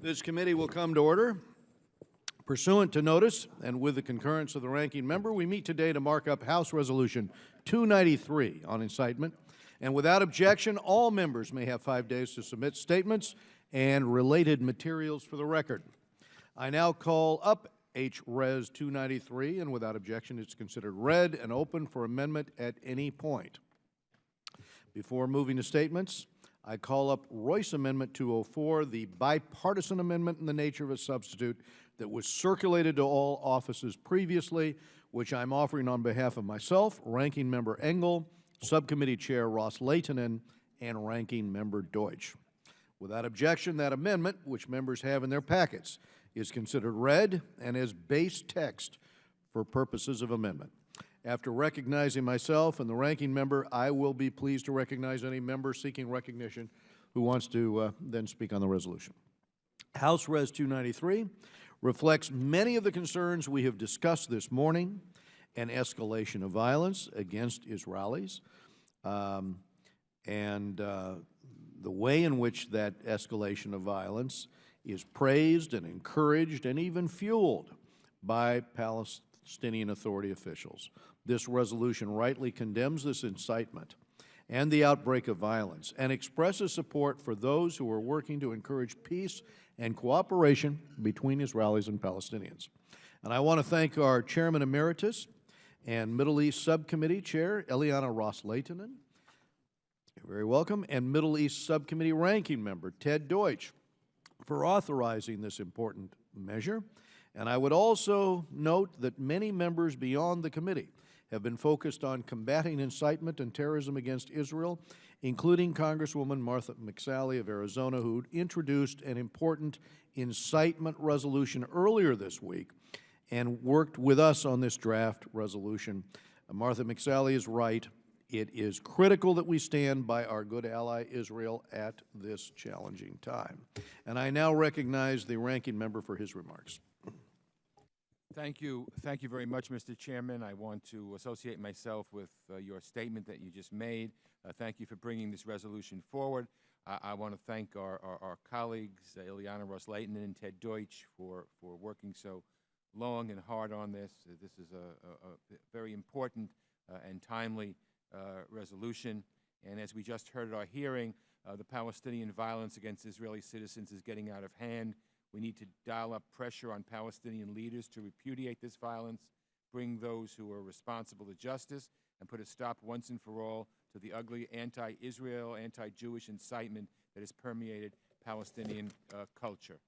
This committee will come to order. Pursuant to notice and with the concurrence of the ranking member, we meet today to mark up House Resolution 293 on incitement. And without objection, all members may have 5 days to submit statements and related materials for the record. I now call up H. Res. 293, and without objection, it's considered read and open for amendment at any point. Before moving to statements, I call up Royce Amendment 204, the bipartisan amendment in the nature of a substitute that was circulated to all offices previously, which I'm offering on behalf of myself, Ranking Member Engel, Subcommittee Chair Ross Leitonen, and Ranking Member Deutsch. Without objection, that amendment, which members have in their packets, is considered read and as base text for purposes of amendment. After recognizing myself and the ranking member, I will be pleased to recognize any member seeking recognition who wants to then speak on the resolution. House Res. 293 reflects many of the concerns we have discussed this morning: an escalation of violence against Israelis, and the way in which that escalation of violence is praised and encouraged and even fueled by Palestinian Authority officials. This resolution rightly condemns this incitement and the outbreak of violence and expresses support for those who are working to encourage peace and cooperation between Israelis and Palestinians. And I want to thank our Chairman Emeritus and Middle East Subcommittee Chair, Eliana Ross-Leitonen, you're very welcome, and Middle East Subcommittee Ranking Member, Ted Deutsch, for authorizing this important measure. And I would also note that many members beyond the committee have been focused on combating incitement and terrorism against Israel, including Congresswoman Martha McSally of Arizona, who introduced an important incitement resolution earlier this week and worked with us on this draft resolution. Martha McSally is right. It is critical that we stand by our good ally Israel at this challenging time. And I now recognize the ranking member for his remarks. Thank you very much, Mr. Chairman. I want to associate myself with your statement that you just made. Thank you for bringing this resolution forward. I want to thank our colleagues, Eliana Ross-Leitonen and Ted Deutsch, for working so long and hard on this. This is a very important and timely resolution. And as we just heard at our hearing, the Palestinian violence against Israeli citizens is getting out of hand. We need to dial up pressure on Palestinian leaders to repudiate this violence, bring those who are responsible to justice, and put a stop once and for all to the ugly anti-Israel, anti-Jewish incitement that has permeated Palestinian culture.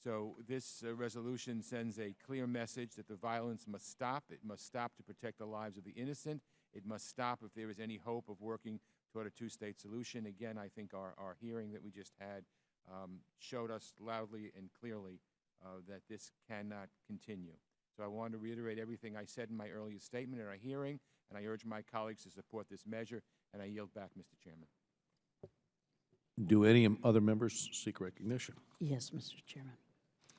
So this resolution sends a clear message that the violence must stop. It must stop to protect the lives of the innocent. It must stop if there is any hope of working toward a two-state solution. Again, I think our hearing that we just had showed us loudly and clearly that this cannot continue. So I want to reiterate everything I said in my earlier statement in our hearing, and I urge my colleagues to support this measure, and I yield back, Mr. Chairman. Do any other members seek recognition? Yes, Mr. Chairman.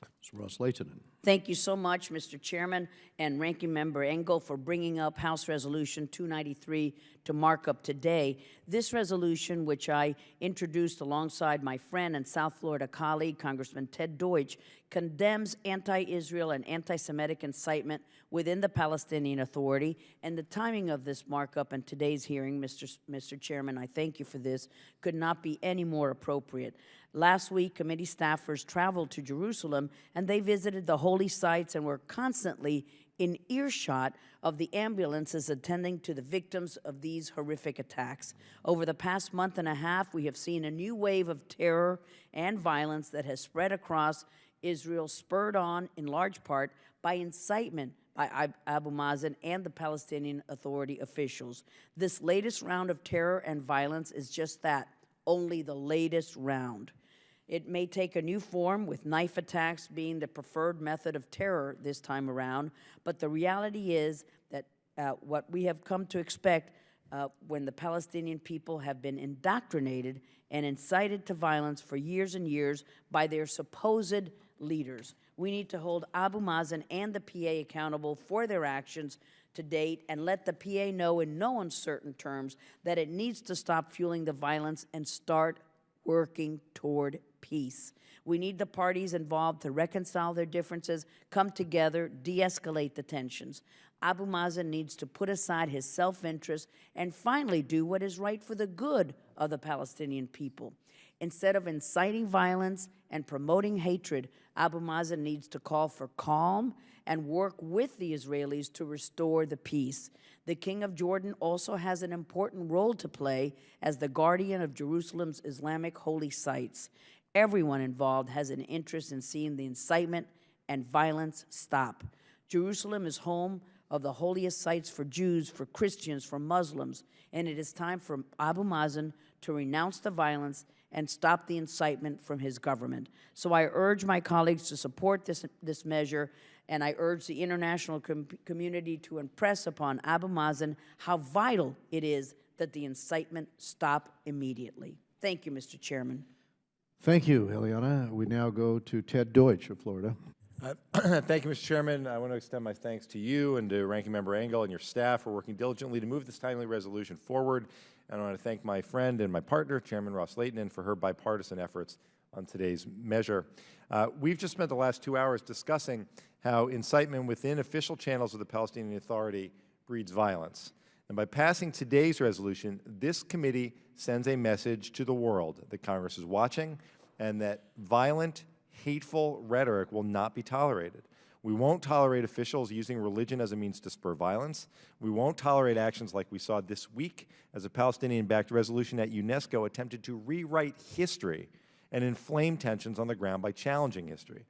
Ms. Ross-Leitonen. Thank you so much, Mr. Chairman and Ranking Member Engel, for bringing up House Resolution 293 to markup today. This resolution, which I introduced alongside my friend and South Florida colleague, Congressman Ted Deutsch, condemns anti-Israel and anti-Semitic incitement within the Palestinian Authority. And the timing of this markup and today's hearing, Mr. Chairman, I thank you for this, could not be any more appropriate. Last week, committee staffers traveled to Jerusalem, and they visited the holy sites and were constantly in earshot of the ambulances attending to the victims of these horrific attacks. Over the past month and a half, we have seen a new wave of terror and violence that has spread across Israel, spurred on in large part by incitement by Abu Mazen and the Palestinian Authority officials. This latest round of terror and violence is just that, only the latest round. It may take a new form, with knife attacks being the preferred method of terror this time around, but the reality is that what we have come to expect when the Palestinian people have been indoctrinated and incited to violence for years and years by their supposed leaders. We need to hold Abu Mazen and the PA accountable for their actions to date and let the PA know in no uncertain terms that it needs to stop fueling the violence and start working toward peace. We need the parties involved to reconcile their differences, come together, de-escalate the tensions. Abu Mazen needs to put aside his self-interest and finally do what is right for the good of the Palestinian people. Instead of inciting violence and promoting hatred, Abu Mazen needs to call for calm and work with the Israelis to restore the peace. The King of Jordan also has an important role to play as the guardian of Jerusalem's Islamic holy sites. Everyone involved has an interest in seeing the incitement and violence stop. Jerusalem is home of the holiest sites for Jews, for Christians, for Muslims, and it is time for Abu Mazen to renounce the violence and stop the incitement from his government. So I urge my colleagues to support this measure, and I urge the international community to impress upon Abu Mazen how vital it is that the incitement stop immediately. Thank you, Mr. Chairman. Thank you, Eliana. We now go to Ted Deutsch of Florida. Thank you, Mr. Chairman. I want to extend my thanks to you and to Ranking Member Engel and your staff for working diligently to move this timely resolution forward. And I want to thank my friend and my partner, Chairman Ross Leighton, for her bipartisan efforts on today's measure. We've just spent the last 2 hours discussing how incitement within official channels of the Palestinian Authority breeds violence. And by passing today's resolution, this committee sends a message to the world that Congress is watching and that violent, hateful rhetoric will not be tolerated. We won't tolerate officials using religion as a means to spur violence. We won't tolerate actions like we saw this week as a Palestinian-backed resolution at UNESCO attempted to rewrite history and inflame tensions on the ground by challenging history.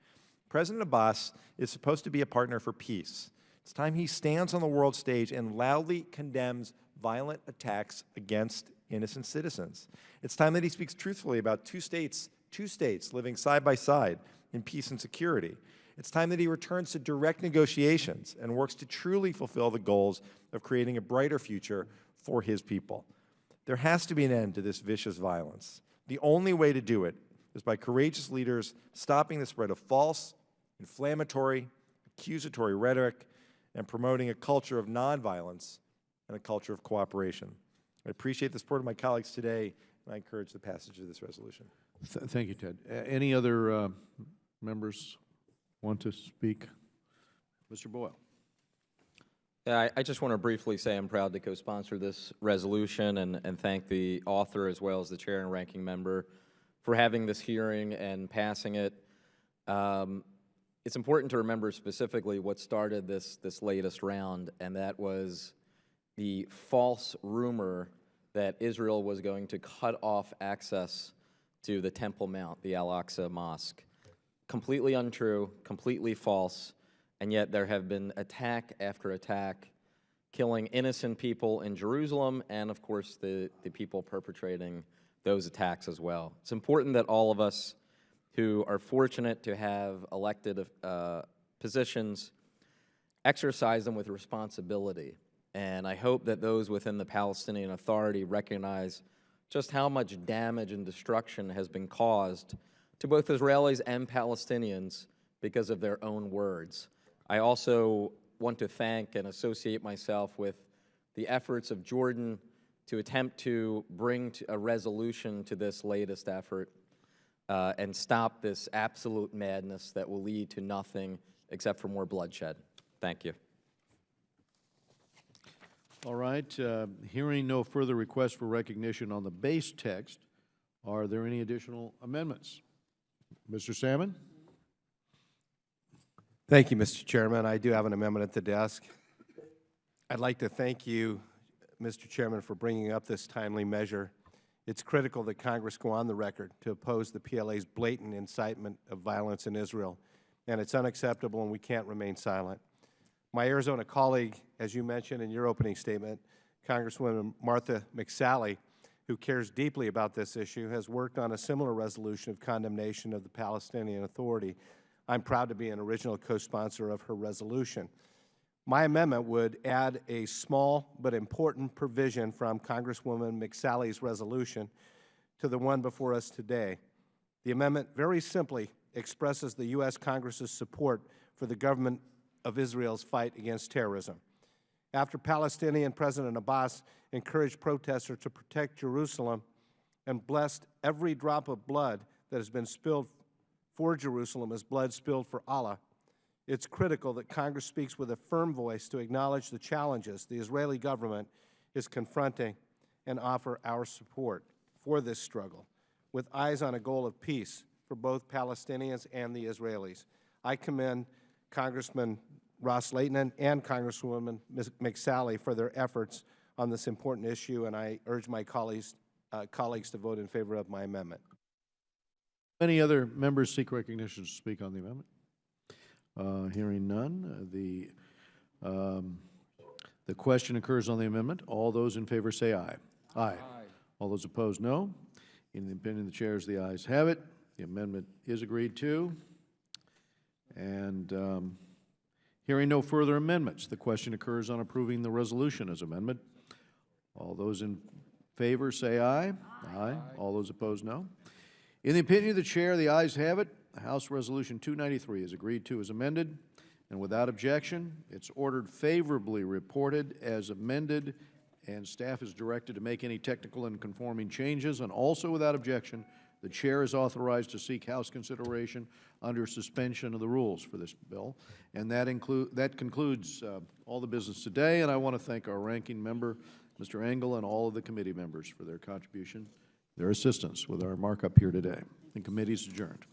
President Abbas is supposed to be a partner for peace. It's time he stands on the world stage and loudly condemns violent attacks against innocent citizens. It's time that he speaks truthfully about two states living side by side in peace and security. It's time that he returns to direct negotiations and works to truly fulfill the goals of creating a brighter future for his people. There has to be an end to this vicious violence. The only way to do it is by courageous leaders stopping the spread of false, inflammatory, accusatory rhetoric and promoting a culture of nonviolence and a culture of cooperation. I appreciate the support of my colleagues today, and I encourage the passage of this resolution. Thank you, Ted. Any other members want to speak? Mr. Boyle. Yeah, I just want to briefly say I'm proud to co-sponsor this resolution and thank the author as well as the chair and ranking member for having this hearing and passing it. It's important to remember specifically what started this latest round, and that was the false rumor that Israel was going to cut off access to the Temple Mount, the Al-Aqsa Mosque. Completely untrue, completely false, and yet there have been attack after attack, killing innocent people in Jerusalem and, of course, the people perpetrating those attacks as well. It's important that all of us who are fortunate to have elected positions exercise them with responsibility. And I hope that those within the Palestinian Authority recognize just how much damage and destruction has been caused to both Israelis and Palestinians because of their own words. I also want to thank and associate myself with the efforts of Jordan to attempt to bring a resolution to this latest effort and stop this absolute madness that will lead to nothing except for more bloodshed. Thank you. All right. Hearing no further requests for recognition on the base text, are there any additional amendments? Mr. Salmon? Thank you, Mr. Chairman. I do have an amendment at the desk. I'd like to thank you, Mr. Chairman, for bringing up this timely measure. It's critical that Congress go on the record to oppose the PLA's blatant incitement of violence in Israel, and it's unacceptable and we can't remain silent. My Arizona colleague, as you mentioned in your opening statement, Congresswoman Martha McSally, who cares deeply about this issue, has worked on a similar resolution of condemnation of the Palestinian Authority. I'm proud to be an original co-sponsor of her resolution. My amendment would add a small but important provision from Congresswoman McSally's resolution to the one before us today. The amendment very simply expresses the U.S. Congress's support for the government of Israel's fight against terrorism. After Palestinian President Abbas encouraged protesters to protect Jerusalem, and blessed every drop of blood that has been spilled for Jerusalem as blood spilled for Allah, it's critical that Congress speaks with a firm voice to acknowledge the challenges the Israeli government is confronting and offer our support for this struggle, with eyes on a goal of peace for both Palestinians and the Israelis. I commend Congressman Ross Leighton and Congresswoman Ms. McSally for their efforts on this important issue, and I urge my colleagues to vote in favor of my amendment. Any other members seek recognition to speak on the amendment? Hearing none, the question occurs on the amendment. All those in favor say aye. Aye. All those opposed, no. In the opinion of the chairs, the ayes have it. The amendment is agreed to. And hearing no further amendments, the question occurs on approving the resolution as amendment. All those in favor say aye. Aye. All those opposed, no. In the opinion of the chair, the ayes have it. House Resolution 293 is agreed to as amended, and without objection, it's ordered favorably reported as amended, and staff is directed to make any technical and conforming changes, and also without objection, the chair is authorized to seek House consideration under suspension of the rules for this bill. And that concludes all the business today, and I want to thank our ranking member, Mr. Engel, and all of the committee members for their contribution, their assistance with our markup here today. The committee is adjourned.